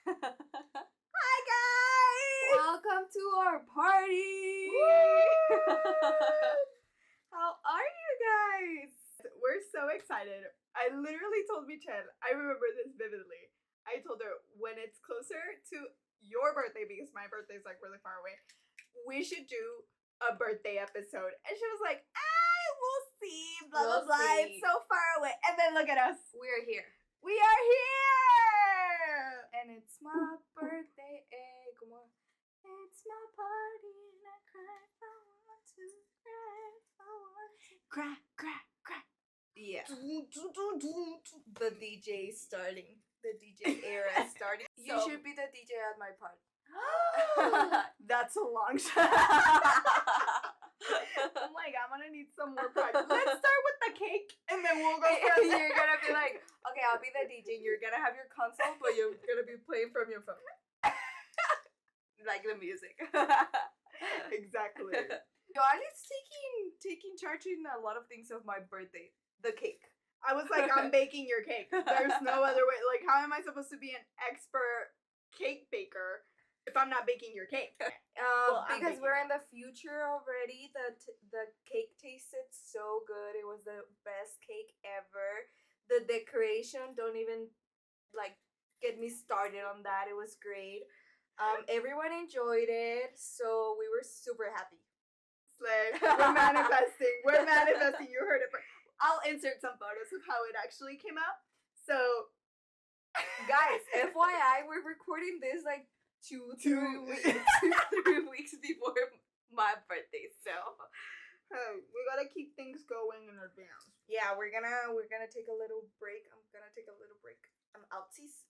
Hi guys! Welcome to our party! How are you guys? We're so excited. I literally told Michelle, I remember this vividly. I told her when it's closer to your birthday, because my birthday is like really far away, we should do a birthday episode. And she was like, we'll see, blah, We'll blah, blah. see. It's so far away. And then look at us. We're here. We are here! And it's my birthday. Come on. It's my party and I cry if I want to. Cry if I want to. Cry, cry, cry. Yeah. The The DJ is starting. The DJ era is starting. You So- should be the DJ at my party. That's a long shot. I'm like, I'm gonna need some more practice. Let's start with the cake, and then we'll go from there. You're gonna be like, okay, I'll be the DJ. You're gonna have your console, but you're gonna be playing from your phone. Like the music. Exactly. Yoali's taking charge in a lot of things of my birthday. The cake. I was like, I'm baking your cake. There's no other way. Like, how am I supposed to be an expert cake baker if I'm not baking your cake? Well, I'm Because baking we're it. in the future already. The cake tasted so good. It was the best cake ever. The decoration, don't even like get me started on that. It was great. Everyone enjoyed it, so we were super happy. Slay. We're manifesting. We're manifesting. You heard it. I'll insert some photos of how it actually came out. So, Guys, FYI, we're recording this like 3 weeks before my birthday, so hey, we gotta keep things going in advance. yeah, we're gonna take a little break. I'm gonna take a little break. I'm outsies,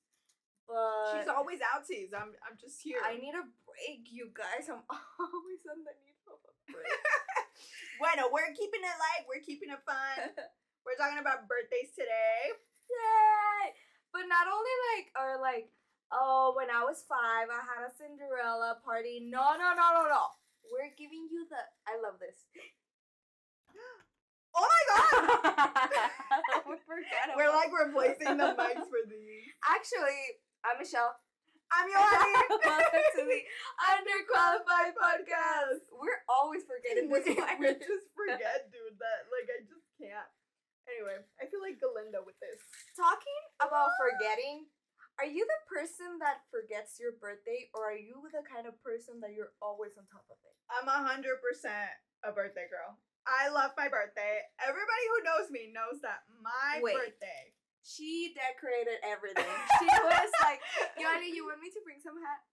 but She's always outsies. I'm just here. I need a break, you guys. I'm always on the need of a break. Bueno, we're keeping it light. We're keeping it fun. We're talking about birthdays today. Yay! But not only like, oh, when I was 5, I had a Cinderella party. No. We're giving you the. I love this. Oh my god! We forgot We're about- like replacing the mics for these. Actually, I'm Michelle. I'm Yoali. Welcome to the Underqualified Podcast. We're always forgetting we this part. just forget, dude. That like I just can't. Anyway, I feel like Galinda with this. Talking about forgetting, are you the person that forgets your birthday, or are you the kind of person that you're always on top of it? I'm 100% a birthday girl. I love my birthday. Everybody who knows me knows that my Wait. birthday. She decorated everything. She was like, Yoali, you want me to bring some hats?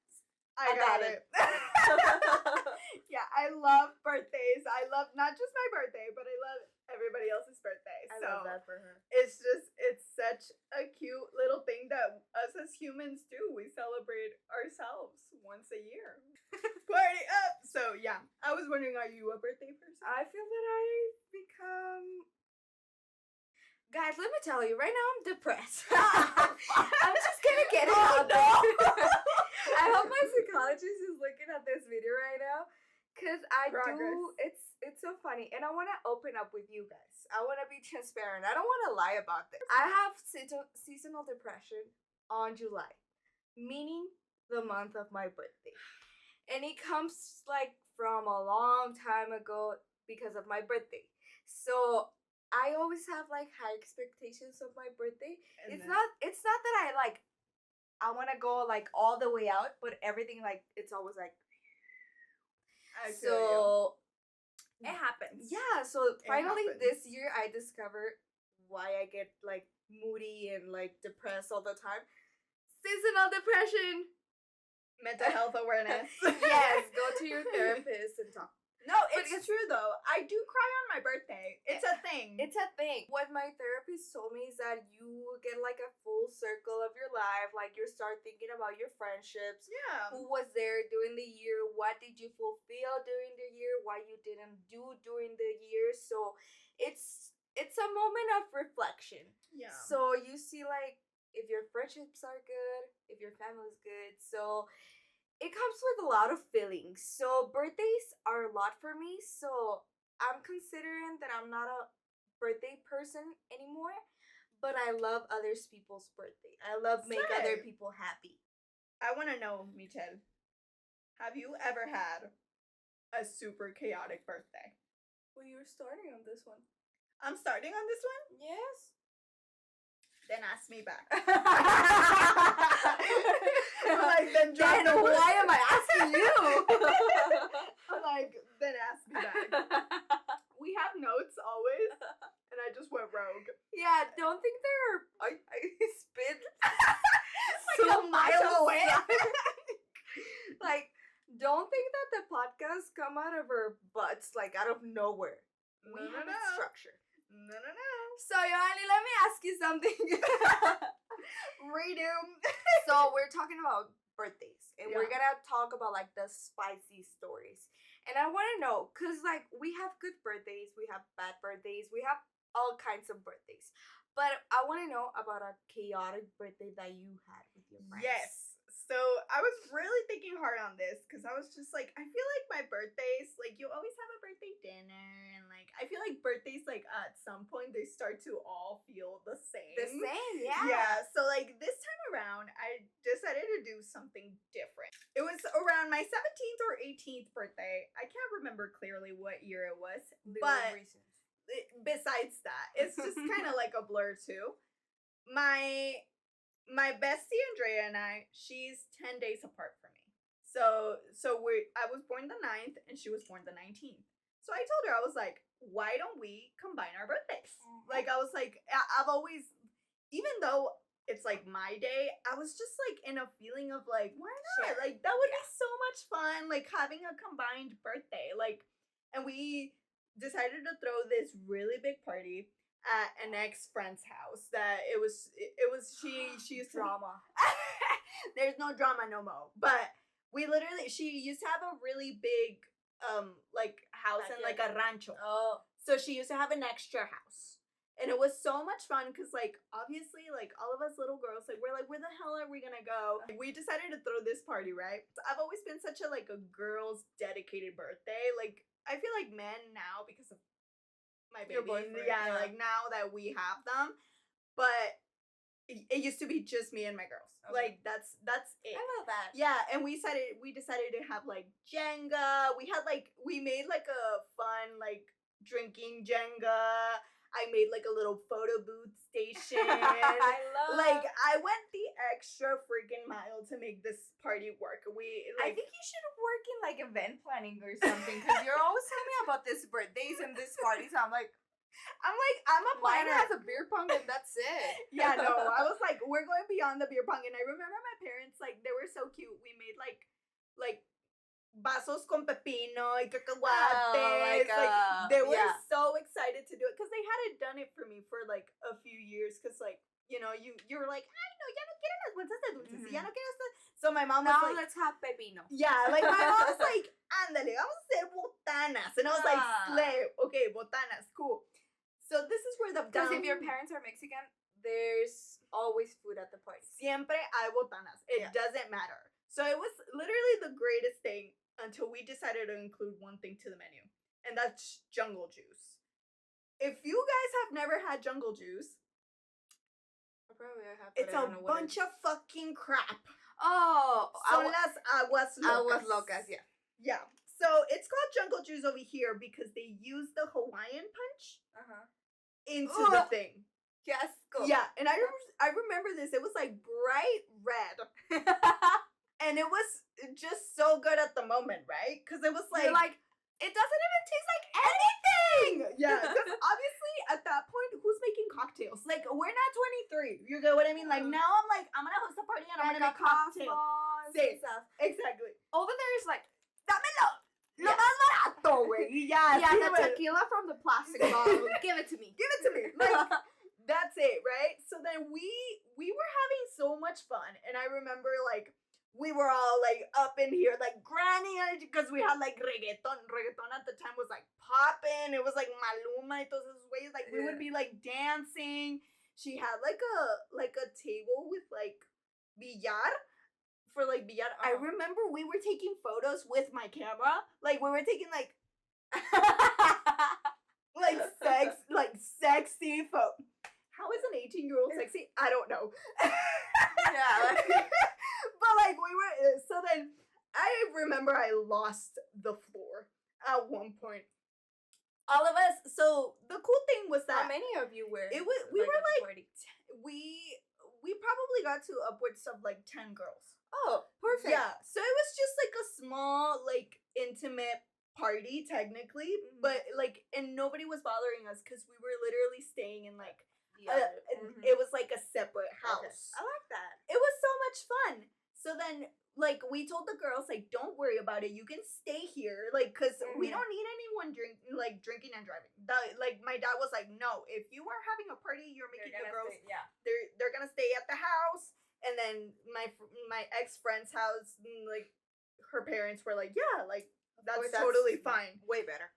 I got it. Yeah, I love birthdays. I love not just my birthday, but I love everybody else's birthday. I So love that for her. it's such a cute little thing that us as humans do. We celebrate ourselves once a year. Party up! So yeah, I was wondering, are you a birthday person? I feel that I've become. Guys, let me tell you, right now I'm depressed. I'm just gonna get it Oh, out no. there. I hope my psychologist is looking at this video right now, cause Progress. it's so funny, and I want to open up with you guys. I want to be transparent. I don't want to lie about this. I have seasonal depression on July, meaning the month of my birthday, and it comes like from a long time ago because of my birthday. So I always have like high expectations of my birthday. And It's then- not that I want to go like all the way out, but everything like it's always like I feel so you. It happens. yeah, so finally happens. this year I discovered why I get like moody and like depressed all the time. Seasonal depression. Mental health awareness. Yes, go to your therapist and talk. No, it's true though. I do cry on my birthday. It's a thing. It's a thing. What my therapist told me is that you get like a full circle of your life. Like you start thinking about your friendships. yeah. Who was there during the year? What did you fulfill during the year? What you didn't do during the year? So it's a moment moment of reflection. Yeah. So you see, like, if your friendships are good, if your family's good. So it comes with a lot of feelings. So birthdays are a lot for me. So I'm considering that I'm not a birthday person anymore, but I love other people's birthday. I love make other Same. people happy. I want to know, Michelle, have you ever had a super chaotic birthday? Well, you're starting on this one. I'm starting on this one? Yes. Then ask me back. I'm like, then why am I asking you? I'm like, then ask me back. We have notes always, and I just went rogue. Yeah, don't think they're. I spit Like a mile away. Like, don't think that the podcasts come out of our butts, like, out of nowhere. We have a structure. No. So, Yoali, let me ask you something. Redo. So, we're talking about birthdays, and we're Yeah. gonna talk about, like, the spicy stories. And I want to know, because, like, we have good birthdays, we have bad birthdays, we have all kinds of birthdays. But I want to know about a chaotic birthday that you had with your friends. Yes. So I was really thinking hard on this because I was just like, I feel like my birthdays, like you always have a birthday dinner, and like I feel like birthdays, like at some point they start to all feel the same. The same, yeah. Yeah. So like this time around, I decided to do something different. It was around my 17th or 18th birthday. I can't remember clearly what year it was, but reasons. besides that, it's just kind of like a blur too. My bestie Andrea and I, she's 10 days apart from me. So I was born the 9th and she was born the 19th. So I told her, I was like, why don't we combine our birthdays? Mm-hmm. Like, I was like, I've always, even though it's like my day, I was just like in a feeling of like, why not? Sure. Like, that would be so much fun, like having a combined birthday. Like, and we decided to throw this really big party at an ex-friend's house that it was she used to Drama. there's no drama no more, but she used to have a really big like house and like a rancho. Oh. So she used to have an extra house, and it was so much fun because like obviously like all of us little girls, like we're like, where the hell are we gonna go? We decided to throw this party, right? So I've always been such a like a girls dedicated birthday. Like I feel like men now, because of my baby, Your boyfriend, yeah, like now that we have them, but it used to be just me and my girls. Okay. Like that's it. I love that. Yeah, and we decided to have like Jenga. We made like a fun like drinking Jenga. I made like a little photo booth station. I love. Like I went the extra freaking mile to make this party work. I think you should work in like event planning or something, because you're always telling me about this birthdays and this parties. I'm a planner. Mine has a beer pong and that's it. Yeah, no, I was like, we're going beyond the beer pong, and I remember my parents, like, they were so cute. We made like vasos con pepino y cacahuates. They were so excited to do it because they hadn't done it for me for like a few years. Because like, you know, you were like, ay no, ya no quiero las bolsas de dulces. Ya no quiero estas. So my mom was Now like, let's have pepino. yeah, like my mom was like, ándale, vamos a hacer botanas. And I was like, slay. Okay, botanas, cool. So this is where the Because if your parents are Mexican, there's always food at the party. Siempre hay botanas. It doesn't matter. So it was literally the greatest thing until we decided to include one thing to the menu, and that's jungle juice. If you guys have never had jungle juice, Probably I have. it's a bunch of fucking crap. Oh, Son las aguas locas. Aguas locas, yeah. Yeah. So it's called jungle juice over here because they use the Hawaiian punch into the thing. Yes, go. Yeah, and I remember this. It was like bright red. And it was just so good at the moment, right? Because it was like... You're like, it doesn't even taste like anything! Yeah, because obviously at that point, who's making cocktails? Like, we're not 23. You get what I mean? Like, now I'm like, I'm going to host a party and I'm going to make cocktails. Sí, exactly. Over there is like, dámelo! Lo más barato, güey. Yeah, the tequila from the plastic bottle. Give it to me. Give it to me. Like, that's it, right? So then we were having so much fun. And I remember, like, we were all like up in here, like granny, because we had like reggaeton. Reggaeton at the time was like popping. It was like Maluma and those ways. Like we would be like dancing. She had like a table with like billar. For like billar. I remember we were taking photos with my camera. Like we were taking like sexy photo. How is an 18-year-old sexy? I don't know. Yeah. But like we were, so then I remember I lost the floor at one point. All of us. So the cool thing was that how many of you were? We were like we probably got to upwards of like 10 girls. Oh, perfect. Yeah. So it was just like a small, like, intimate party, technically. Mm-hmm. But, like, and nobody was bothering us because we were literally staying in, like, it was like a separate house. Okay. I like that. It was so much fun. So then, like, we told the girls, like, don't worry about it. You can stay here, like, because we don't need anyone drinking and driving. Like, my dad was like, no, if you are having a party, you're making the girls, they're gonna stay at the house. And then my ex-friend's house, like, her parents were like, yeah, like, that's totally fine. Way better.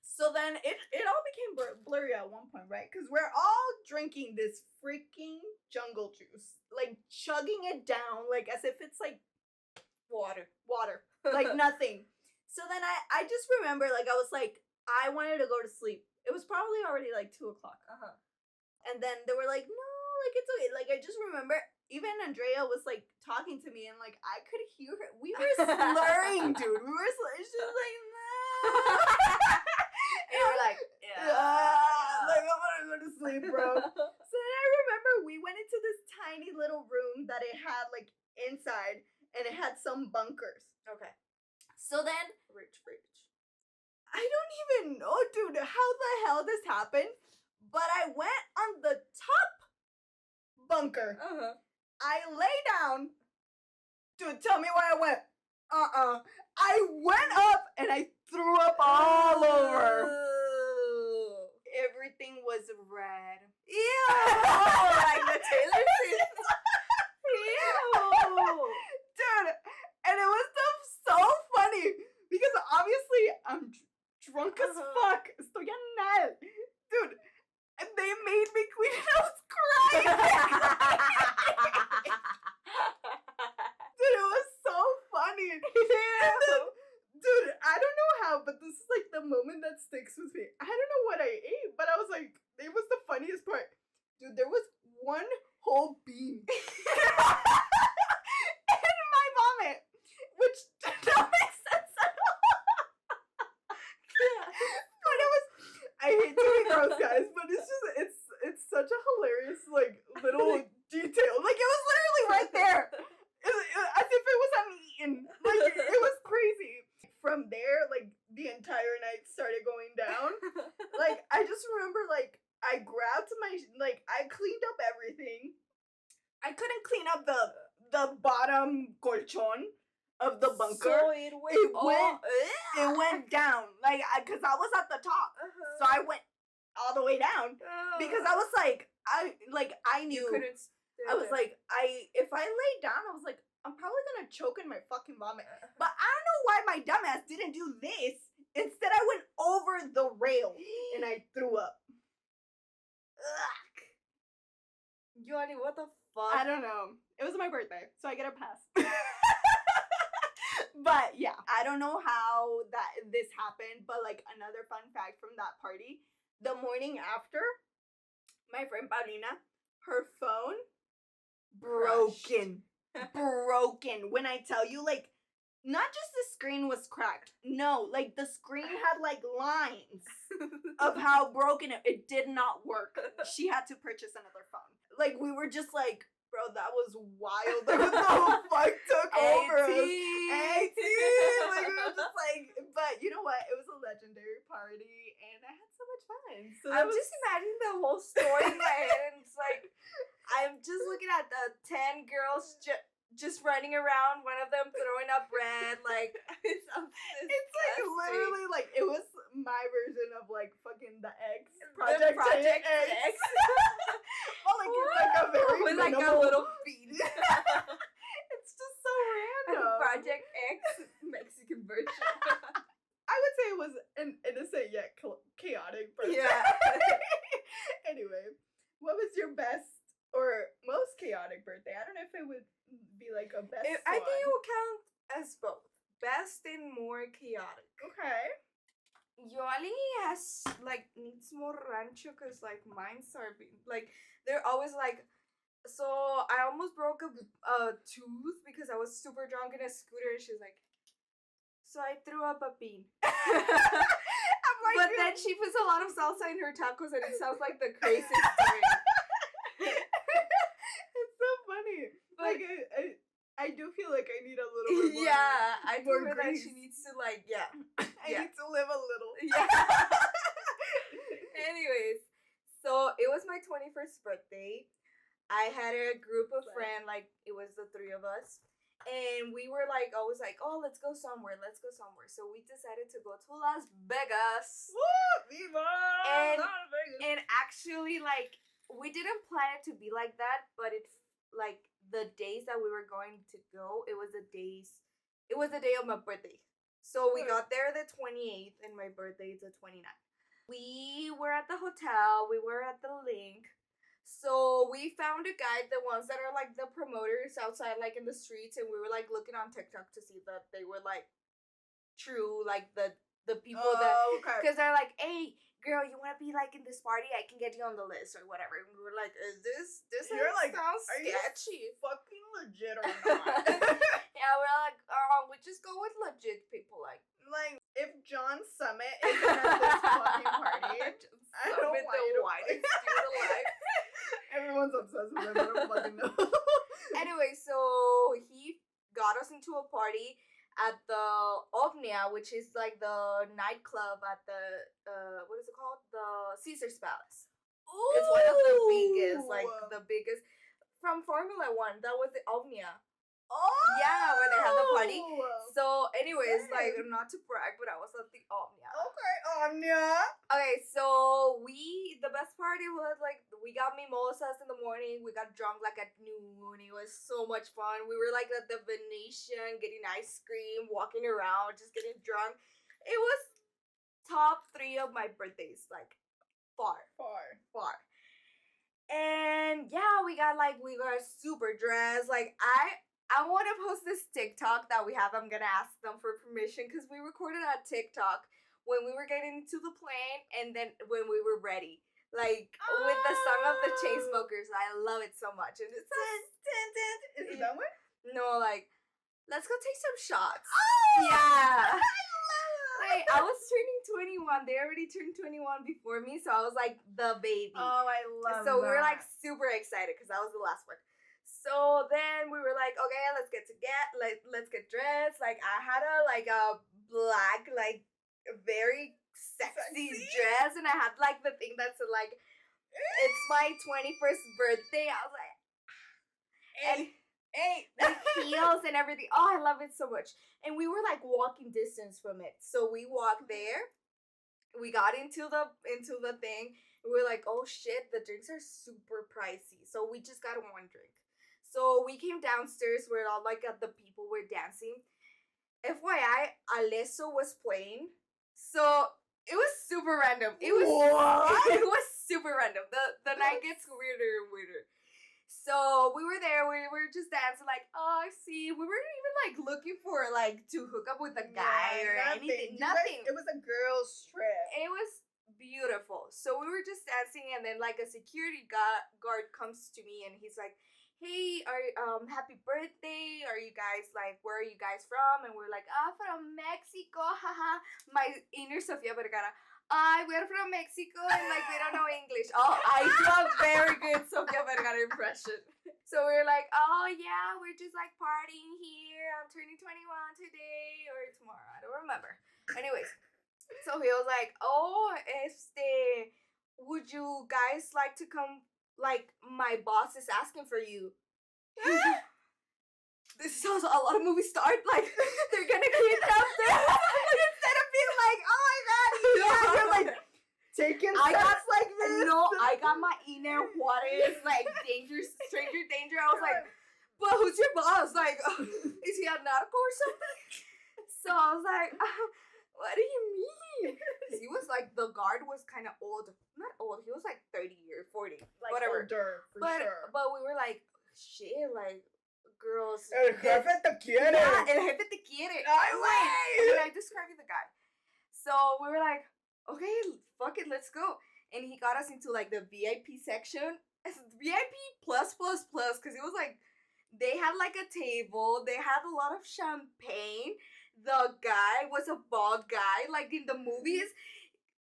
So then it all became blurry at one point, right? Because we're all drinking this freaking jungle juice. Like, chugging it down, like, as if it's, like, water. Like, nothing. So then I just remember, like, I was like, I wanted to go to sleep. It was probably already, like, 2 o'clock. And then they were like, no, like, it's okay. Like, I just remember, even Andrea was, like, talking to me, and, like, I could hear her. We were slurring, dude. We were slurring. She was like, no. And we're like, like, I'm gonna go to sleep, bro. So then I remember we went into this tiny little room that it had, like, inside, and it had some bunkers. Okay. So then, rich. I don't even know, dude, how the hell this happened, but I went on the top bunker. I lay down. Dude, tell me where I went. I went up and I threw up all over. Everything was red. Ew! Like the Taylor Swift. Ew! Dude, and it was so funny because obviously I'm drunk as fuck. Estoy anal. Dude, and they made me clean and I was crying. Dude, it was so funny. Dude, I don't know how, but this is like the moment that sticks with me. I don't know what I ate, but I was like, it was the funniest part. Dude, there was one whole bean in my vomit, which did not make sense at all. But it was, I hate to be gross, guys, but it's just, it's such a hilarious, like, little detail. Like, it was literally right there. As if it was uneaten. Like, it was crazy. From there, like, the entire night started going down. Like, I just remember, like, I grabbed I cleaned up everything. I couldn't clean up the bottom colchon of the bunker. So it went down. Like, because I was at the top. So I went all the way down. Because I was like, I knew. You couldn't. I was like, if I laid down, I was like, I'm probably gonna choke in my fucking vomit. But I don't know why my dumbass didn't do this. Instead, I went over the rail and I threw up. Ugh. Yoali, what the fuck? I don't know. It was my birthday, so I get a pass. But yeah, I don't know how this happened, but like another fun fact from that party, the morning after, my friend Paulina, her phone broken. When I tell you, like, not just the screen was cracked. No, like the screen had like lines of how broken it did not work. She had to purchase another phone. Like, we were just like, bro, that was wild. What the fuck took over us? Like, we were just like, but you know what? It was a legendary party, and I had so much fun. So I'm just imagining the whole story in my head, and it's like, I'm just looking at the 10 girls just running around, one of them throwing up red, like, it's like literally, like, it was my version of, like, fucking the X. Project X. Well, like, it's like a very with like a little bead. It's just so a best I think it one. will count as both. Best and more chaotic. Okay. Yoali needs more rancho because mine's are like they're always so I almost broke a tooth because I was super drunk in a scooter and she's like, so I threw up a bean. I'm like, but then she puts a lot of salsa in her tacos and it sounds like the craziest story. It's so funny. But I do feel like I need a little bit more. Yeah, I more told her that grease. she needs to I need to live a little. Yeah. Anyways, so it was my 21st birthday. I had a group of friends, it was the three of us. And we were always oh, let's go somewhere. So we decided to go to Las Vegas. Woo! Viva! Las Vegas. And actually, we didn't plan it to be like that, but it, the days that we were going to go, it was the day of my birthday. So we got there the 28th, and my birthday is the 29th. We were at the hotel. We were at the link. So we found a guide, the ones that are the promoters outside in the streets, and we were looking on TikTok to see that they were true, the people that, because they're hey girl, you want to be in this party? I can get you on the list or whatever. And we were is this You're sounds sketchy? You fucking legit or not? Yeah, we're we just go with legit people if John Summit isn't at this fucking party, I don't want you to whitest dude alive. Everyone's obsessed with him. I don't fucking know. Anyway, so he got us into a party at the Ovnia, which is the nightclub at the what is it called? The Caesar's Palace. Ooh. It's one of the biggest, the biggest from Formula One. That was the Ovnia. Oh yeah, where they had the party. So, anyways, Same. not to brag, but I was at the Omnia. Okay, Omnia. Okay, so the best part was we got mimosas in the morning. We got drunk at noon. It was so much fun. We were at the Venetian getting ice cream, walking around, just getting drunk. It was top 3 of my birthdays, far. And yeah, we got super dressed. I want to post this TikTok that we have. I'm going to ask them for permission because we recorded a TikTok when we were getting into the plane and then when we were ready. With the song of the Chainsmokers. I love it so much. And it's Is it that one? No, let's go take some shots. Oh! Yeah. I love it. I was turning 21. They already turned 21 before me, so I was the baby. Oh, I love So that. we were super excited because that was the last one. So then we were okay, let's get dressed. I had a black, very sexy dress, and I had the thing that said it's my 21st birthday. I was the heels and everything. Oh, I love it so much. And we were walking distance from it. So we walked there. We got into the thing. We were oh shit, the drinks are super pricey. So we just got one drink. So we came downstairs where all the people were dancing. FYI, Alesso was playing. So it was super random. It was it was super random. The night gets weirder and weirder. So we were there. We were just dancing oh, I see. We weren't even looking for to hook up with a guy or anything. Nothing. It was a girls' trip. It was beautiful. So we were just dancing, and then a security guard comes to me, and he's hey, happy birthday. Are you guys where are you guys from? And we're from Mexico, haha. My inner Sofia Vergara. We're from Mexico and we don't know English. Oh, I do a very good Sofia Vergara impression. So we're oh yeah, we're just partying here. I'm turning 21 today or tomorrow. I don't remember. Anyways, so he was oh, would you guys like to come? My boss is asking for you. This is how a lot of movies start. They're gonna kidnap them. Instead of being oh my god, yeah, you're taking I steps got this. No, I got my Iner Juarez stranger danger. I was but who's your boss? Is he a narco or something? So I was what do you mean? Because he was the guard was kind of old. Not old, he was 30 or 40. Whatever. Older, for but sure. we were shit, girl, was... El jefe te quiere. Yeah, el jefe te quiere. Ay, Wait, güey. and I described the guy. So we were like, okay, fuck it, let's go. And he got us into like the VIP section. VIP plus, because it was like, they had like a table, they had a lot of champagne. The guy was a bald guy, like in the movies.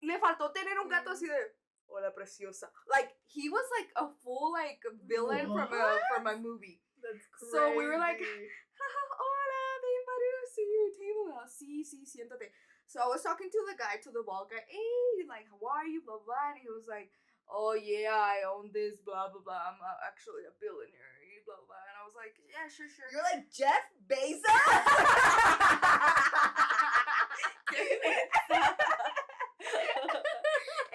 Le faltó tener un gato así de, hola preciosa. Like, he was like a full like villain from a movie. That's crazy. So we were like, hola, te invitaron to your table. Sí, siéntate. So I was talking to the guy, to the bald guy. Hey, like, how are you? Blah, blah. And he was like, oh, yeah, I own this, blah, blah, blah. I'm actually a billionaire, blah, blah. And I was like, yeah, sure. You're like, Jeff Bezos?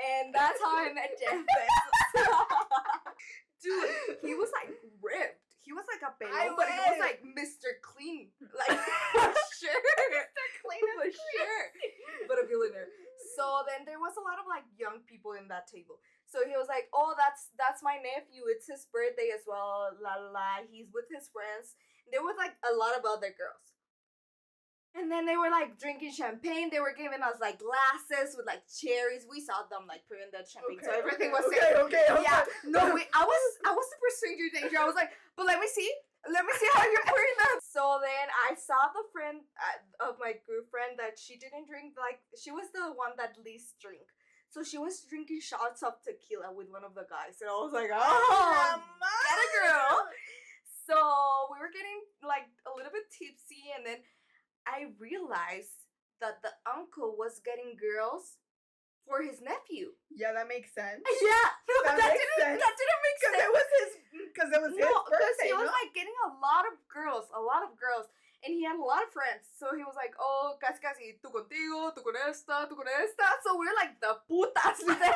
And that's how I met Jeff Bezos. Dude, he was like ripped. He was like a pelon, but he was like Mr. Clean. Like, for sure. Mr. Clean for sure. But a billionaire. So then there was a lot of like young people in that table. So he was like, oh, that's my nephew. It's his birthday as well. La la la. He's with his friends. There was like a lot of other girls. And then they were like drinking champagne. They were giving us like glasses with like cherries. We saw them like pouring that champagne, so everything was safe. Okay. Yeah, no, I was super stranger danger. I was like, but let me see how you're pouring that. So then I saw the friend of my group friend that she didn't drink. Like, she was the one that least drink. So she was drinking shots of tequila with one of the guys, and I was like, oh, get a girl. So we were getting like a little bit tipsy, and then I realized that the uncle was getting girls for his nephew. Yeah, that makes sense. Yeah, That makes sense. That didn't make sense. Because it was his birthday, he was like getting a lot of girls, and he had a lot of friends. So he was like, oh, casi, tú contigo, tú con esta. So we're like the putas. We're the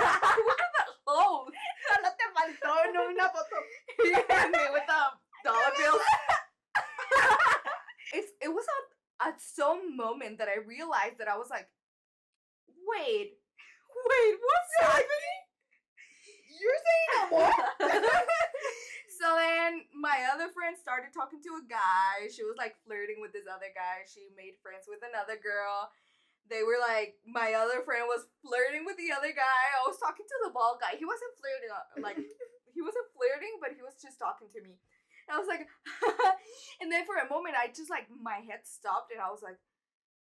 hoes. No te faltó una foto. Yeah, with the dollar bills. It was at some moment that I realized that I was like, wait, what's happening? You're saying no more? So then my other friend started talking to a guy. She was like flirting with this other guy. She made friends with another girl. They were like, my other friend was flirting with the other guy. I was talking to the bald guy. He wasn't flirting, but he was just talking to me. And I was like, and then for a moment, I just like, my head stopped and I was like,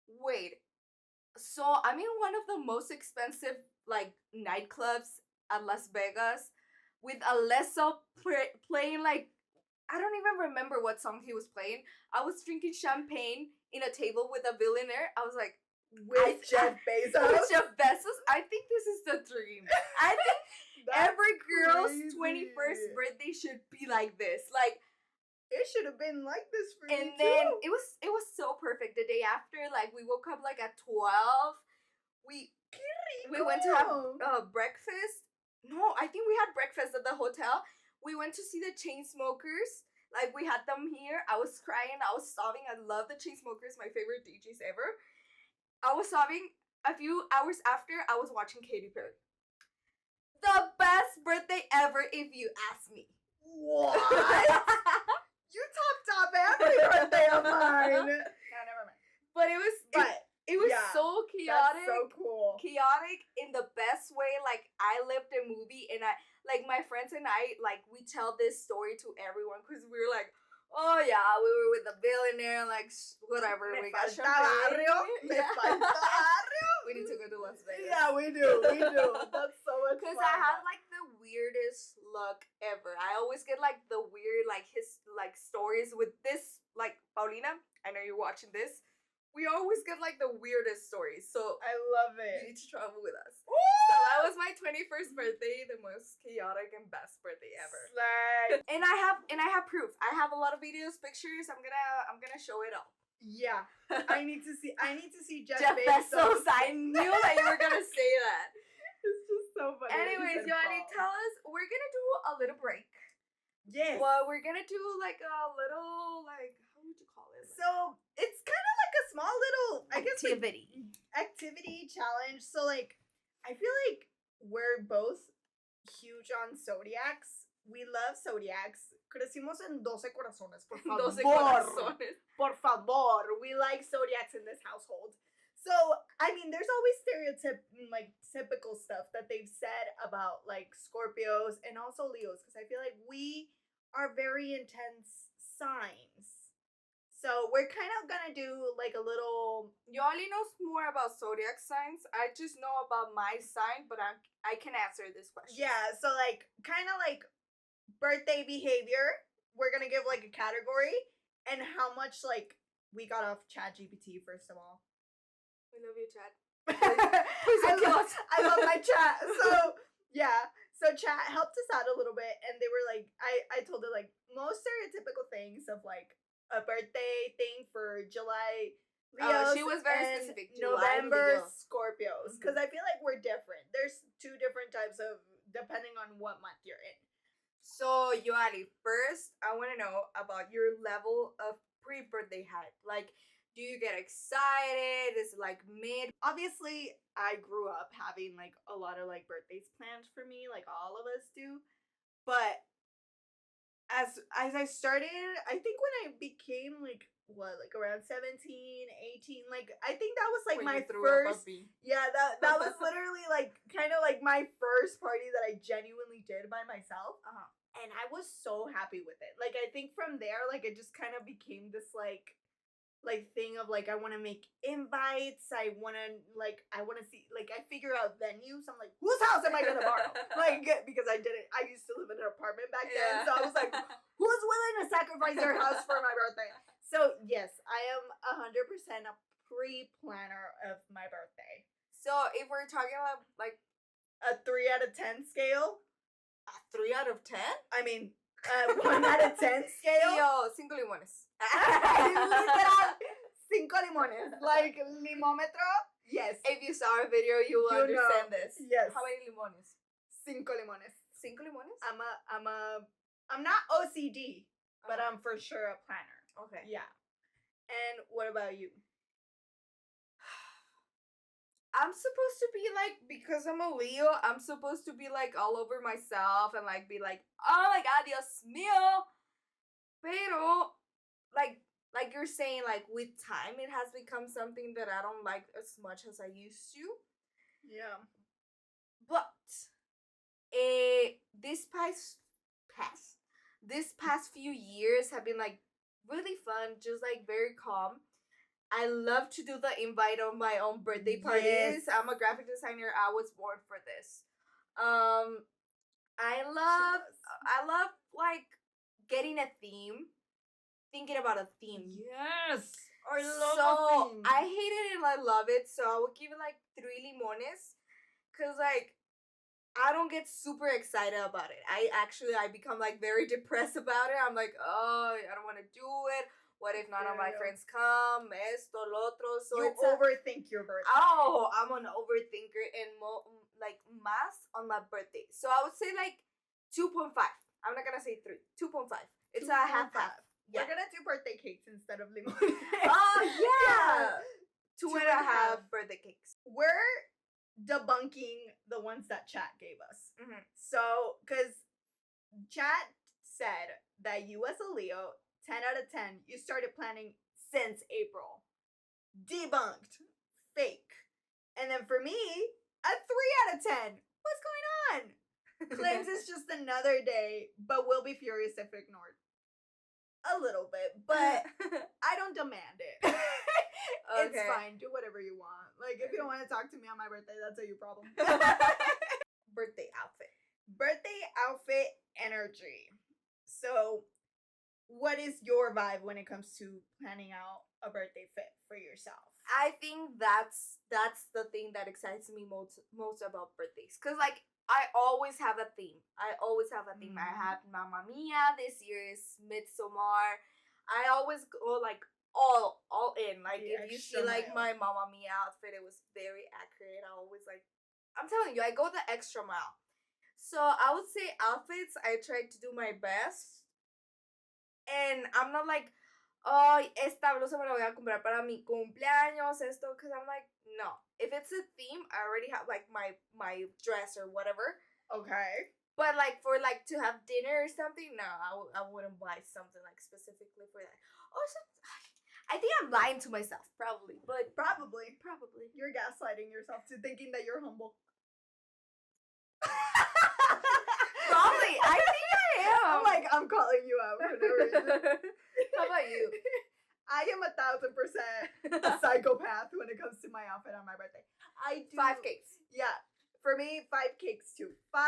wait, so I'm in one of the most expensive like nightclubs at Las Vegas with Alesso playing like, I don't even remember what song he was playing. I was drinking champagne in a table with a billionaire. I was like, With Jeff Bezos? With Jeff Bezos? I think this is the dream. I think every girl's crazy. 21st birthday should be like this. Like, it should have been like this for me and too. then it was so perfect. The day after, like, we woke up like at 12. We went to have breakfast. No, I think we had breakfast at the hotel. We went to see the Chainsmokers. Like, we had them here. I was crying. I was sobbing. I love the Chainsmokers. My favorite DJs ever. I was sobbing. A few hours after, I was watching Katy Perry. The best birthday ever, if you ask me. What? You top every birthday of mine. No, never mind. But it was yeah, so chaotic. That's so cool. Chaotic in the best way. Like, I lived a movie, and my friends and I, like, we tell this story to everyone because we were like, oh yeah, we were with a billionaire, like, whatever. We got champagne. We need to go to Las Vegas. Yeah, we do. That's so much fun. Because I have, like, the weirdest luck ever. I always get, like, the weird, like, stories with this, like, Paulina, I know you're watching this. We always get, like, the weirdest stories. So I love you it. need to travel with us. Woo! So that was my 21st birthday, the most chaotic and best birthday ever. Slay. And I have proof. I have a lot of videos, pictures. I'm gonna show it all. Yeah, I need to see Jeff Jeff Bezos. I knew that you were gonna say that. It's just so funny. Anyways, Yoali, tell us. We're gonna do a little break. Yes. Well, we're gonna do like a little, like, how would you call it? So it's kind of like a small little, I guess, like, activity. challenge. So like, I feel like we're both huge on zodiacs. we love zodiacs. Crecimos en 12 corazones, por 12 favor. corazones. Por favor. We like zodiacs in this household. So, I mean, there's always typical stuff that they've said about, like, Scorpios and also Leos, because I feel like we are very intense signs. So, we're kind of gonna do, like, a little... Yoali knows more about zodiac signs. I just know about my sign, but I can answer this question. Yeah, so, like, kind of like birthday behavior. We're gonna give, like, a category, and how much, like, we got off ChatGPT, first of all. We love you, Chad. I love my chat. So yeah. So chat helped us out a little bit, and they were like, I told her like most stereotypical things of like a birthday thing for July Leos. She was very and specific. July November Leo. Scorpios, because I feel like we're different. There's two different types of depending on what month you're in. So Yoali, first I want to know about your level of pre-birthday hype. Like, do you get excited? Is it like mid? Obviously, I grew up having like a lot of like birthdays planned for me, like all of us do. But as I started, I think when I became like around 17, 18, like I think that was like When my you threw a first puppy. yeah, that was literally like kind of like my first party that I genuinely did by myself. And I was so happy with it. Like I think from there, like it just kind of became this like thing of like I want to make invites. I want to see like I figure out venues. I'm like, whose house am I gonna borrow? Like because I used to live in an apartment back then, so I was like, who's willing to sacrifice their house for my birthday? So yes, I am 100% a pre-planner of my birthday. So if we're talking about like A 3 out of 10 scale. a 3 out of 10? I mean, 1 out of 10 scale. Yo, 5 limones. Literal, 5 limones. Like limómetro. Yes. If you saw a video, you will You know. understand this. Yes. How many limones? 5 limones. 5 limones? I'm not OCD, but I'm for sure a planner. Okay. Yeah. And what about you? I'm supposed to be like, because I'm a Leo, I'm supposed to be like all over myself and like be like, oh my god, Dios mío. Pero, like you're saying, like with time, it has become something that I don't like as much as I used to. Yeah. But, this past few years have been like really fun, just like very calm. I love to do the invite on my own birthday parties. Yes. I'm a graphic designer. I was born for this. I love like getting a theme, thinking about a theme. Yes. I love So a theme. I hate it and I love it. So I would give it like 3 limones, cause like I don't get super excited about it. I become like very depressed about it. I'm like, oh, I don't want to do it. What if none of my friends come? Esto, lo otro. So You it's overthink your birthday. oh, I'm an overthinker and like más on my birthday. So I would say like 2.5. I'm not gonna say 3. 2.5. It's a half. Yeah. We're gonna do birthday cakes instead of limon. Oh yeah. 2.5 birthday cakes. We're debunking the ones that chat gave us. Mm-hmm. So, because chat said that you as a Leo, 10 out of 10, you started planning since April. Debunked. Fake. And then for me, a 3 out of 10. What's going on? Claims it's just another day, but will be furious if ignored. A little bit, but I don't demand it. It's fine. Do whatever you want. Like, if you don't want to talk to me on my birthday, that's your problem. Birthday outfit. Birthday outfit energy. So, what is your vibe when it comes to planning out a birthday fit for yourself? I think that's the thing that excites me most about birthdays. Cause like I always have a theme. I had Mamma Mia. This year is Midsommar. I always go like all in. Like The if you see extra like mile. my Mamma Mia outfit, it was very accurate. I always like, I'm telling you, I go the extra mile. So I would say outfits, I try to do my best. And I'm not like, oh, esta blusa me la voy a comprar para mi cumpleaños, esto, because I'm like, no. If it's a theme, I already have like my dress or whatever. Okay. But like for like to have dinner or something, no, I wouldn't buy something like specifically for that. Also, I think I'm lying to myself, probably, but Probably. probably. You're gaslighting yourself to thinking that you're humble. Probably, I think I am. I'm calling you out for no reason. How about you? I am 1,000% a psychopath when it comes to my outfit on my birthday. I do 5 cakes. Yeah, for me, 5 cakes too. 5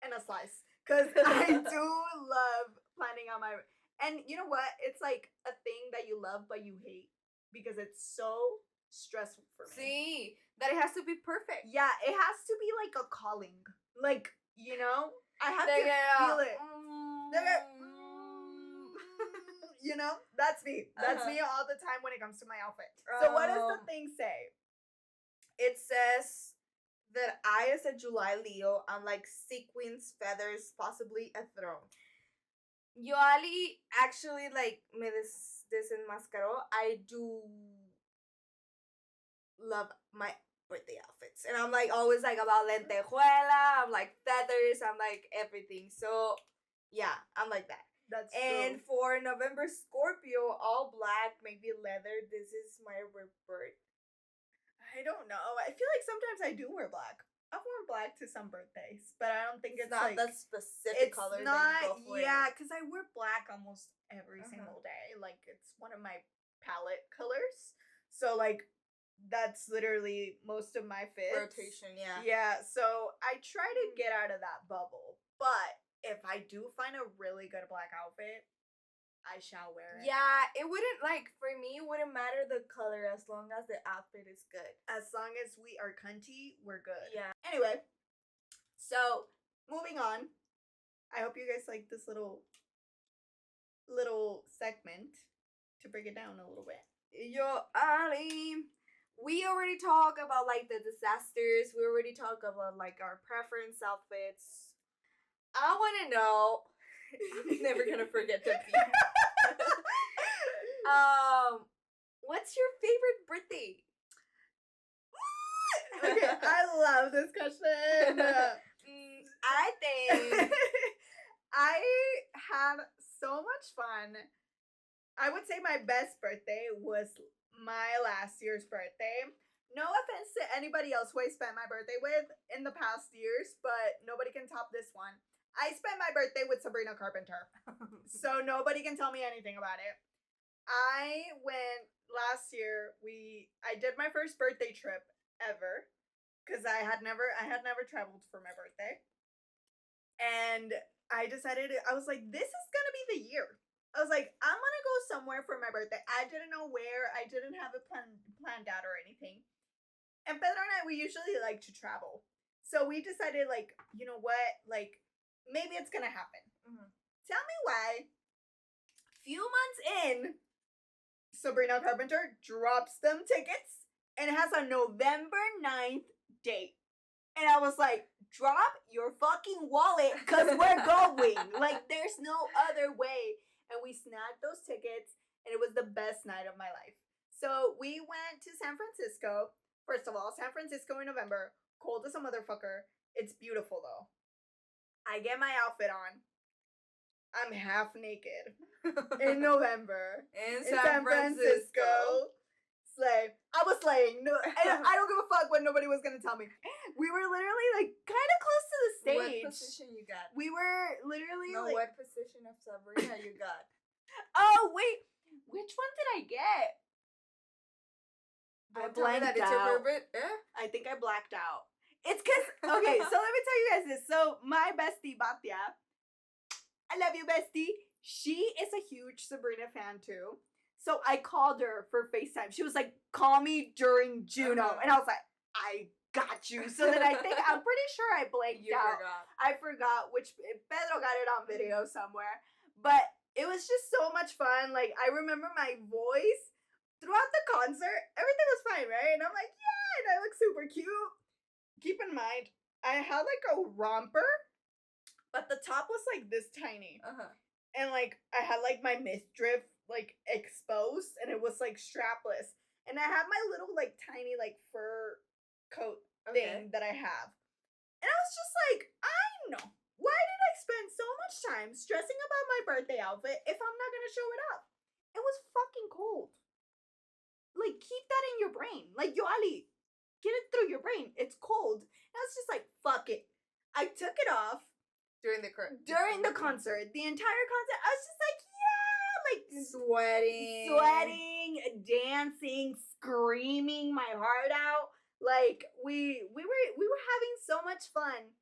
and a slice, cause I do love planning on my. And you know what? It's like a thing that you love but you hate because it's so stressful for me. See, that it has to be perfect. Yeah, it has to be like a calling. Like, you know, I have to feel it. You know, that's me. That's me all the time when it comes to my outfit. So what does the thing say? It says that I, as a July Leo, I'm like sequins, feathers, possibly a throne. Yoali actually like me desenmascaró. I do love my birthday outfits, and I'm like always like about lentejuela. I'm like feathers. I'm like everything. So yeah, I'm like that. That's And true. for November Scorpio, all black, maybe leather. This is my rebirth. I don't know. I feel like sometimes I do wear black. I've worn black to some birthdays, but I don't think it's not like the specific it's color that not. you go for. Yeah, because I wear black almost every Uh-huh. single day. Like it's one of my palette colors. So like that's literally most of my fits. Rotation, yeah. Yeah. So I try to get out of that bubble, but if I do find a really good black outfit, I shall wear it. Yeah, it wouldn't like for me. It wouldn't matter the color as long as the outfit is good. As long as we are cunty, we're good. Yeah. Anyway, so moving on. I hope you guys like this little segment to break it down a little bit. Yoali, we already talked about like the disasters. We already talked about like our preference outfits. I want to know. I'm never gonna forget the beat. What's your favorite birthday? Okay, I love this question. I think I had so much fun. I would say my best birthday was my last year's birthday. No offense to anybody else who I spent my birthday with in the past years, but nobody can top this one. I spent my birthday with Sabrina Carpenter, so nobody can tell me anything about it. I went last year. I did my first birthday trip ever because I had never traveled for my birthday, and I decided I was like, this is gonna be the year. I was like, I'm gonna go somewhere for my birthday. I didn't know where. I didn't have it planned out or anything. And Pedro and I, we usually like to travel, so we decided like, you know what, like. Maybe it's gonna happen. Mm-hmm. Tell me why. Few months in, Sabrina Carpenter drops them tickets and it has a November 9th date. And I was like, drop your fucking wallet because we're going. Like, there's no other way. And we snagged those tickets and it was the best night of my life. So we went to San Francisco. First of all, San Francisco in November. Cold as a motherfucker. It's beautiful though. I get my outfit on. I'm half naked in November in San Francisco. Slay. I was slaying. No, I don't give a fuck what nobody was gonna tell me. We were literally like kind of close to the stage. What position you got? We were literally No, like. what position of Sabrina you got? Oh wait, which one did I get? I Don't tell me that blanked it's your out. favorite. Eh? I think I blacked out. It's because, okay, so let me tell you guys this. So, my bestie, Batya, I love you, bestie. She is a huge Sabrina fan, too. So, I called her for FaceTime. She was like, call me during Juno. And I was like, I got you. So then I'm pretty sure I blanked out. Forgot. I forgot which, Pedro got it on video somewhere. But it was just so much fun. Like, I remember my voice throughout the concert. Everything was fine, right? And I'm like, yeah, and I look super cute. Keep in mind, I had like a romper, but the top was like this tiny. And like I had like my midriff like exposed and it was like strapless. And I had my little like tiny like fur coat thing that I have. And I was just like, I know. time stressing about my birthday outfit if I'm not gonna show it up. It was fucking cold. Like, keep that in your brain. Like, Yoali, get it through your brain. It's cold. And I was just like, fuck it. I took it off During the concert. The entire concert, I was just like, yeah, like sweating, dancing, screaming my heart out. Like, we were having so much fun.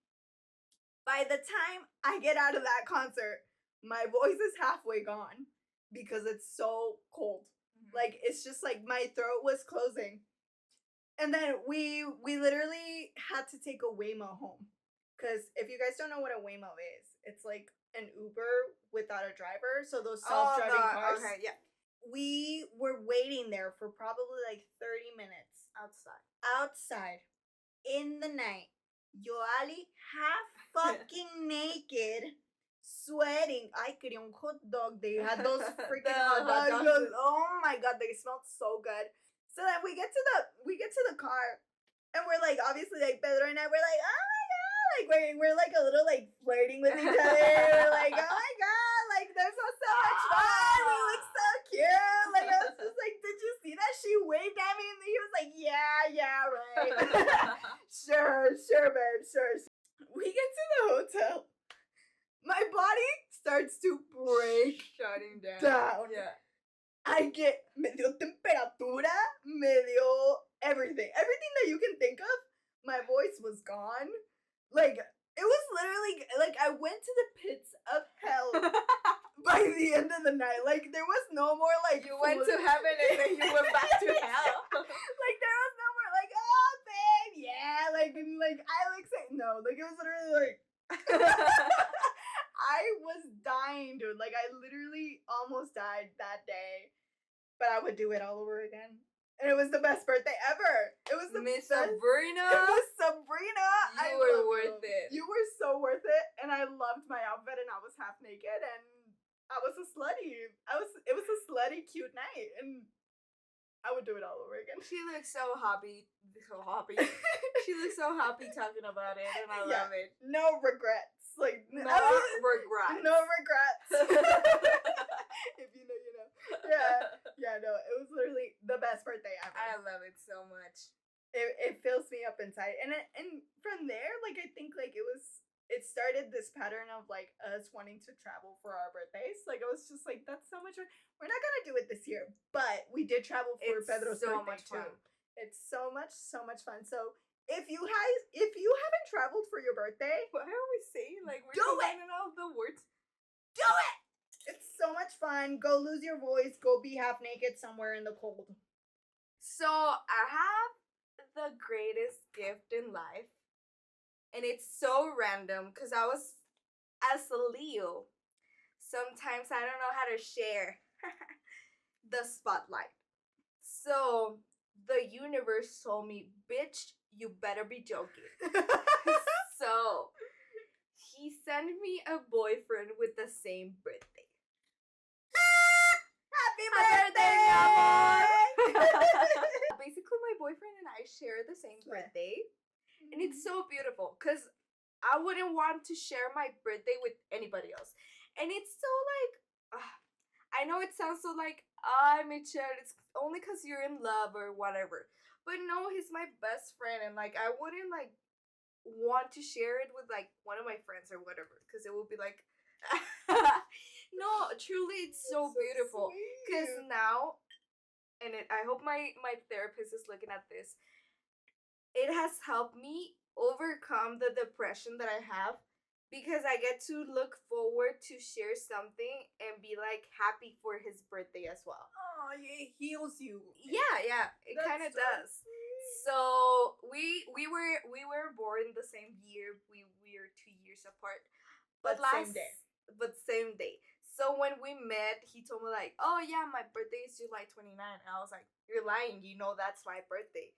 By the time I get out of that concert, my voice is halfway gone because it's so cold. Like, it's just like my throat was closing. And then we literally had to take a Waymo home. Because if you guys don't know what a Waymo is, it's like an Uber without a driver. So those self-driving cars. Okay, yeah. We were waiting there for probably like 30 minutes. Outside. In the night. Yoali half fucking naked. Sweating. I quería un hot dog. They had those freaking hot dogs. Oh my god, they smelled so good. So then we get to the car, and we're like, obviously, like Pedro and I were like, oh my god, like we're like a little like flirting with each other. We're like, oh my god, like this was so much fun. We look so cute. Like I was just like, did you see that? She waved at me, and he was like, yeah, right. Sure, babe, sure. We get to the hotel. My body starts to break Shutting down. Yeah. Me dio temperatura, me dio everything. Everything that you can think of, my voice was gone. Like, it was literally, like, I went to the pits of hell by the end of the night. Like, there was no more, like, You went to heaven and then you went back to hell. Like, there was no more, like, oh, babe, yeah, like, and, like, I, like, say, no, like, it was literally, like, I was dying, dude. Like, I literally almost died that day. But I would do it all over again. And it was the best birthday ever. It was the Miss best. Sabrina. It was Sabrina. You were worth it. You were so worth it. And I loved my outfit, and I was half naked, and I was a slutty. It was a slutty, cute night. And I would do it all over again. She looks so happy. She looks so happy talking about it, and I love it. No regrets. Like, No regrets. No regrets. If you know, you know. Yeah, no, it was literally the best birthday ever. I love it so much. It fills me up inside. And from there, like, I think, like, it started this pattern of, like, us wanting to travel for our birthdays. Like, I was just like, that's so much fun. We're not gonna do it this year, but we did travel for Pedro's birthday too. It's so much fun. So if you haven't traveled for your birthday, What are we saying? Like, we're do it! combining all the words. Do it! It's so much fun. Go lose your voice. Go be half naked somewhere in the cold. So I have the greatest gift in life, and it's so random because I was, as a Leo, sometimes I don't know how to share the spotlight. So the universe told me, bitch, you better be joking. So he sent me a boyfriend with the same birthday. Happy birthday, birthday! amor! Basically, my boyfriend and I share the same birthday. And it's so beautiful because I wouldn't want to share my birthday with anybody else. And it's so like, I know it sounds so like, Michelle, it's only because you're in love or whatever. But no, he's my best friend. And like, I wouldn't like want to share it with like one of my friends or whatever. Because it would be like, no, truly, it's so beautiful. Because now, and I hope my therapist is looking at this, it has helped me overcome the depression that I have, because I get to look forward to share something and be like happy for his birthday as well. Oh, it heals you. Yeah, it kind of does. So we were born the same year. We are 2 years apart, but same day. So when we met, he told me like, oh yeah, my birthday is July 29. And I was like, you're lying. You know that's my birthday.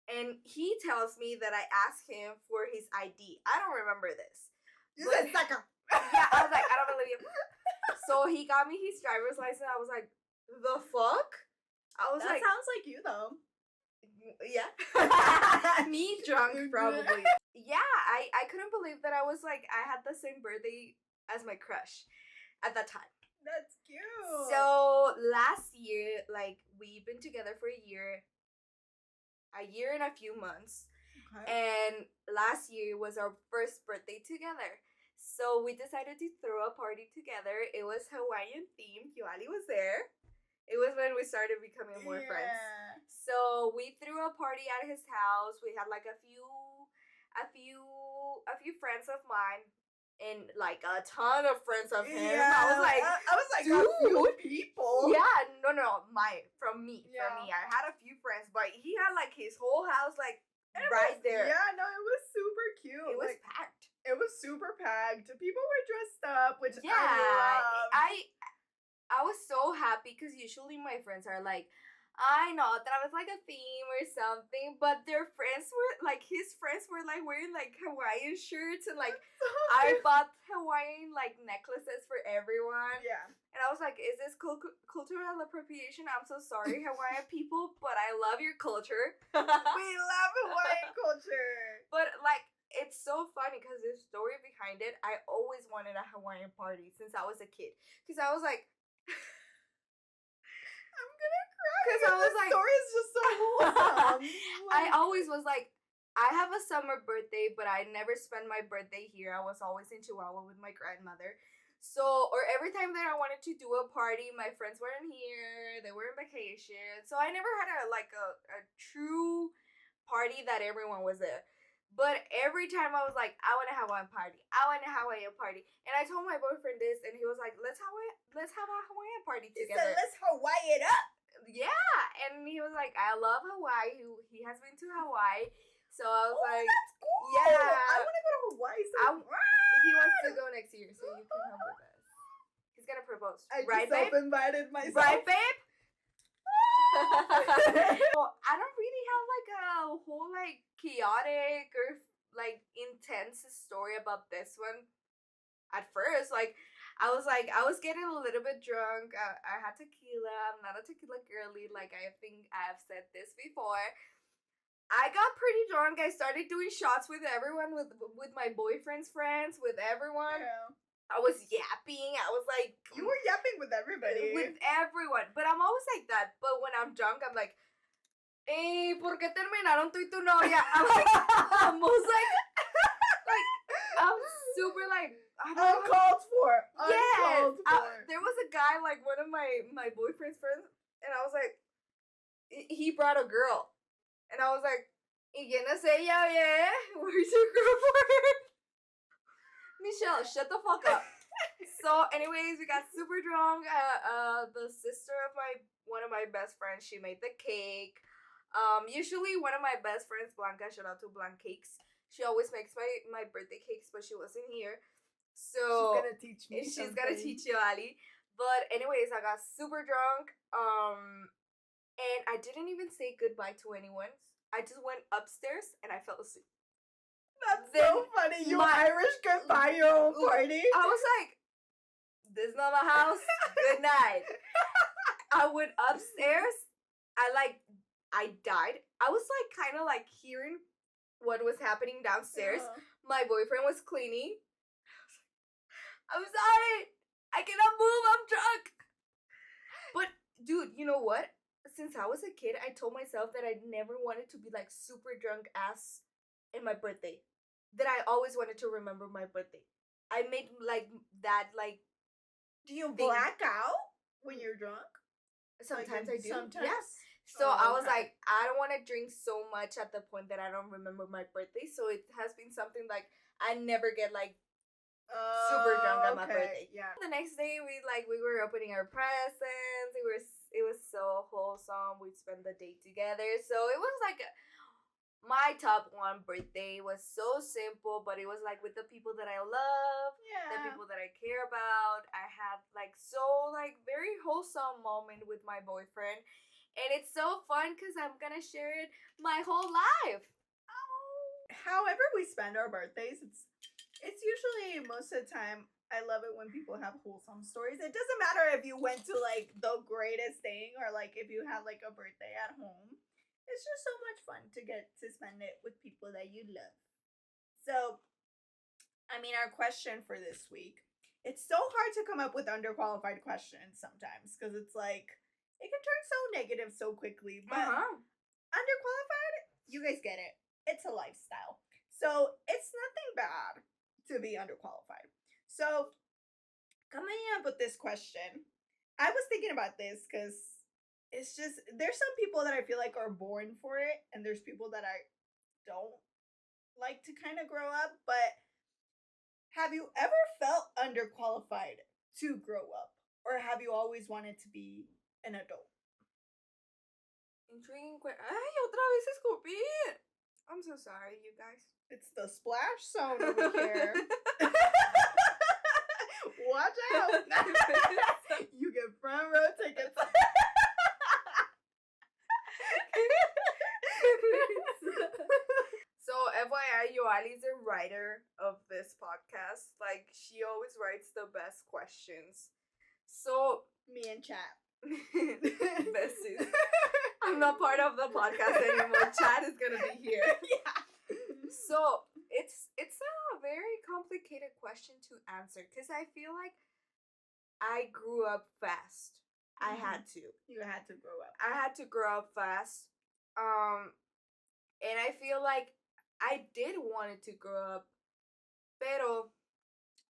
And he tells me that I asked him for his ID. I don't remember this. You said sucker. Yeah, I was like, I don't believe you. So he got me his driver's license. I was like, the fuck? I was That like, sounds like you though. yeah. Me drunk, probably. Yeah, I couldn't believe that I was like, I had the same birthday as my crush at that time. That's cute. So last year, like, we've been together for a year and a few months. Okay. And last year was our first birthday together. So we decided to throw a party together. It was Hawaiian themed. Yoali was there. It was when we started becoming more friends. So we threw a party at his house. We had like a few friends of mine and like a ton of friends of him. Yeah, I was like, a few dude. people. Yeah, no, from me. Yeah. I had a few friends, but he had like his whole house like right there. Yeah, no, it was super cute. It was like, packed. It was super packed. People were dressed up, which Yeah, I love. I was so happy because usually my friends are like, I know that I was like a theme or something, but their friends were like, his friends were like wearing like Hawaiian shirts and like I bought Hawaiian like necklaces for everyone. Yeah. And I was like, is this cultural appropriation? I'm so sorry, Hawaiian people, but I love your culture. We love Hawaiian culture. But like, it's so funny because the story behind it, I always wanted a Hawaiian party since I was a kid. Because I was like, I'm gonna cry. Because I was like, story is just so wholesome. I always was like, I have a summer birthday, but I never spent my birthday here. I was always in Chihuahua with my grandmother. So, or every time that I wanted to do a party, my friends weren't here. They were on vacation. So I never had a true party that everyone was there. But every time I was like, I want a Hawaiian party. I want a Hawaiian party. And I told my boyfriend this, and he was like, let's have a Hawaiian party He together. said, let's Hawaii it up. Yeah. And he was like, I love Hawaii. He has been to Hawaii. So I was like, that's cool. yeah. I want to go to Hawaii. He wants to go next year, so you can come with us. He's going to propose. I right, just babe? self-invited myself. Right, babe? Well, I don't really have like a whole like chaotic or like intense story about this one. At first, like I was getting a little bit drunk. I had tequila. I'm not a tequila girly. Like I think I've said this before. I got pretty drunk. I started doing shots with everyone, with my boyfriend's friends, with everyone. Yeah. I was yapping. I was like, You were yapping with everybody. with everyone. But I'm always like that. But when I'm drunk, I'm like, hey, ¿por qué terminaron tú y tu novia? I'm like, almost like I'm super like, Uncalled for. yes. Uncalled for. There was a guy, like one of my boyfriend's friends, and I was like, he brought a girl. And I was like, ¿y quién es ella, yeah? Where's your girlfriend? Michelle, shut the fuck up. So, anyways, we got super drunk. The sister of one of my best friends, she made the cake. Usually one of my best friends, Blanca, shout out to Blanc Cakes. She always makes my birthday cakes, but she wasn't here. So she's gonna teach me. She's gonna teach Yoali. But anyways, I got super drunk. And I didn't even say goodbye to anyone. I just went upstairs and I fell asleep. That's so funny. You Irish goodbye your own party. I was like, this is not my house. Good night. I went upstairs. I died. I was like kind of like hearing what was happening downstairs. My boyfriend was cleaning. I'm sorry. I cannot move. I'm drunk. But dude, you know what? Since I was a kid, I told myself that I never wanted to be like super drunk ass in my birthday. That I always wanted to remember my birthday. I made like that like. Do you black out when you're drunk? Sometimes I do. Sometimes. Yes. So I was like, I don't want to drink so much at the point that I don't remember my birthday. So it has been something like I never get like super drunk on my birthday. Yeah. The next day we were opening our presents. It was so wholesome. We spent the day together. So it was like my top one birthday was so simple, but it was like with the people that I love, the people that I care about. I had like so like very wholesome moment with my boyfriend. And it's so fun because I'm gonna share it my whole life. However we spend our birthdays, it's usually most of the time. I love it when people have wholesome stories. It doesn't matter if you went to like the greatest thing or like if you had like a birthday at home. It's just so much fun to get to spend it with people that you love. So, I mean, our question for this week it's so hard to come up with underqualified questions sometimes because it's like it can turn so negative so quickly. But underqualified, you guys get it. It's a lifestyle. So it's nothing bad to be underqualified. So coming up with this question, I was thinking about this because it's just, there's some people that I feel like are born for it, and there's people that I don't like to kind of grow up. But have you ever felt underqualified to grow up? Or have you always wanted to be an adult? Intriguing question. Ay, otra vez escupí. I'm so sorry, you guys. It's the splash zone over here. Watch out. You get front row tickets. So FYI, Yoali is a writer of this podcast. Like, she always writes the best questions. So Me and chat. besties. I'm not part of the podcast anymore. Chad is gonna be here. Yeah. So it's a very complicated question to answer because I feel like I grew up fast. I had to. You had to grow up. I had to grow up fast. And I feel like I did wanted to grow up, pero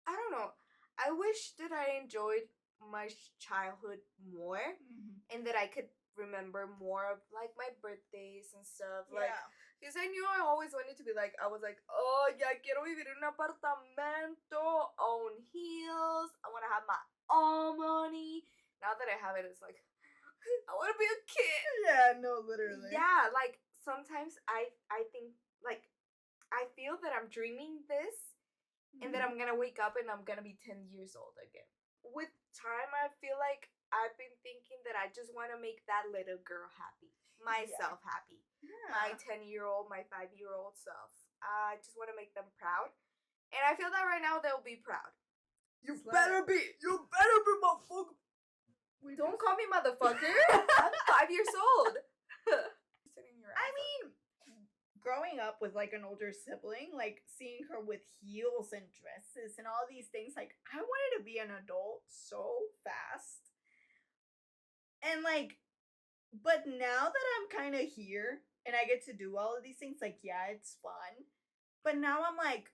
I don't know. I wish that I enjoyed my childhood more and that I could remember more of like my birthdays and stuff. Like, because I knew I always wanted to be like, I was like, oh, ya quiero vivir en un apartamento, own heels, I want to have my own money. Now that I have it, it's like, I want to be a kid. Yeah, no, literally. Yeah, like sometimes I think like I feel that I'm dreaming this and that I'm gonna wake up and I'm gonna be 10 years old again. With time, I feel like I've been thinking that I just want to make that little girl happy, myself happy, my 10-year-old, my 5-year-old self. I just want to make them proud, and I feel that right now they'll be proud. You better be, motherfucker. Don't call me motherfucker. I'm 5 years old. I mean, growing up with like an older sibling, like seeing her with heels and dresses and all these things, like I wanted to be an adult so fast. And like, but now that I'm kind of here and I get to do all of these things, like, yeah, it's fun. But now I'm like,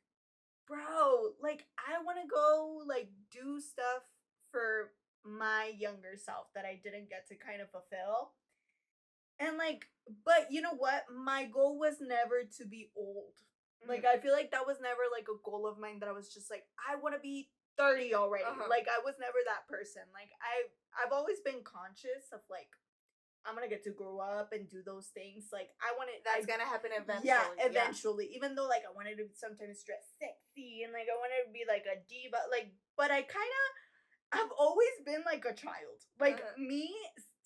bro, like I want to go like do stuff for my younger self that I didn't get to kind of fulfill. And like, but you know what? My goal was never to be old. Like, I feel like that was never like a goal of mine that I was just like, I want to be 30 already. Like, I was never that person. Like, I've always been conscious of like, I'm gonna get to grow up and do those things. Like, That's gonna happen eventually. Yeah, eventually. Yeah. Even though like I wanted to sometimes dress sexy and like I wanted to be like a diva. Like, but I've always been like a child. Like me,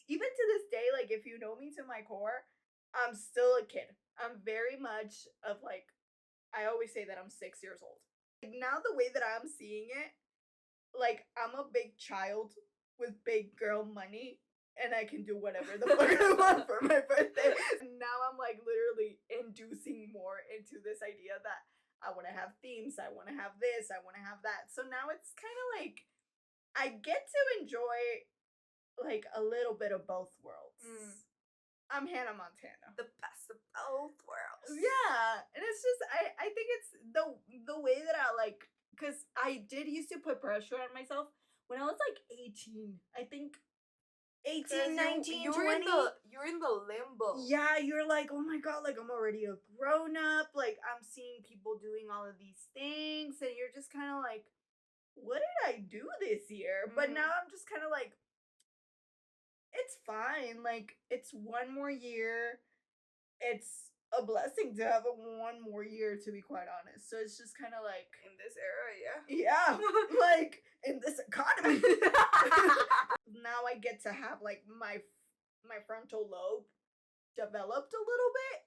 even to this day, like if you know me to my core, I'm still a kid. I'm very much of like, I always say that I'm 6 years old. Like now the way that I'm seeing it, like I'm a big child with big girl money and I can do whatever the fuck I want for my birthday. Now I'm like literally inducing more into this idea that I want to have themes, I want to have this, I want to have that. So now it's kind of like I get to enjoy like a little bit of both worlds. I'm Hannah Montana. The best of both worlds. Yeah. And it's just I think it's the way that I like, because I did used to put pressure on myself when I was like 18. I think 18, 19, 20. You're in the limbo. Yeah, you're like, oh my god, like I'm already a grown up. Like I'm seeing people doing all of these things, and you're just kind of like, what did I do this year? But now I'm just kind of like, it's fine. Like, it's one more year. It's a blessing to have one more year, to be quite honest. So it's just kind of like, in this era, yeah. Yeah, like in this economy. Now I get to have like my frontal lobe developed a little bit,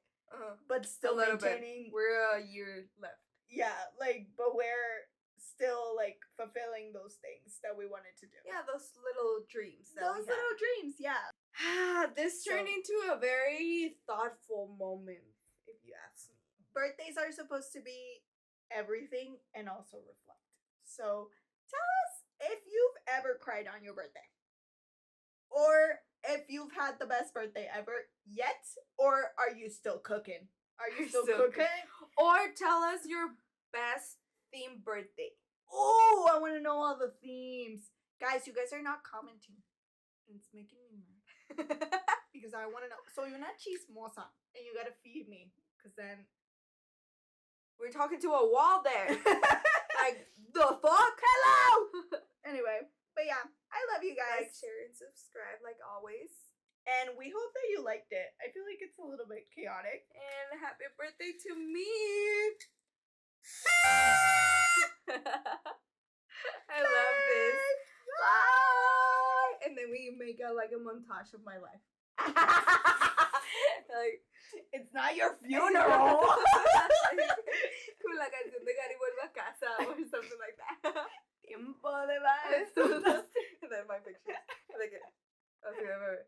but still maintaining. We're a year left. Yeah, like, but we're still like fulfilling those things that we wanted to do. Yeah, those little dreams. Those little dreams, yeah. This turned into a very thoughtful moment, if you ask me. Birthdays are supposed to be everything and also reflect. So tell us cried on your birthday. Or if you've had the best birthday ever yet, or are you still cooking? Are you still cooking? Or tell us your best themed birthday. Oh, I want to know all the themes. Guys, you guys are not commenting. It's making me mad. Because I want to know. So you're not chismosa, and you got to feed me. Because then... We're talking to a wall there. Like, the fuck? Hello! Anyway, but yeah, I love you guys. Like, share, and subscribe like always. And we hope that you liked it. I feel like it's a little bit chaotic. And happy birthday to me! I love this. Bye! And then we make a montage of my life. Like, it's not your funeral. Con la canción de Gary vuelve a casa or something like that. Tiempo de vals. And then my pictures. Like, okay, wait.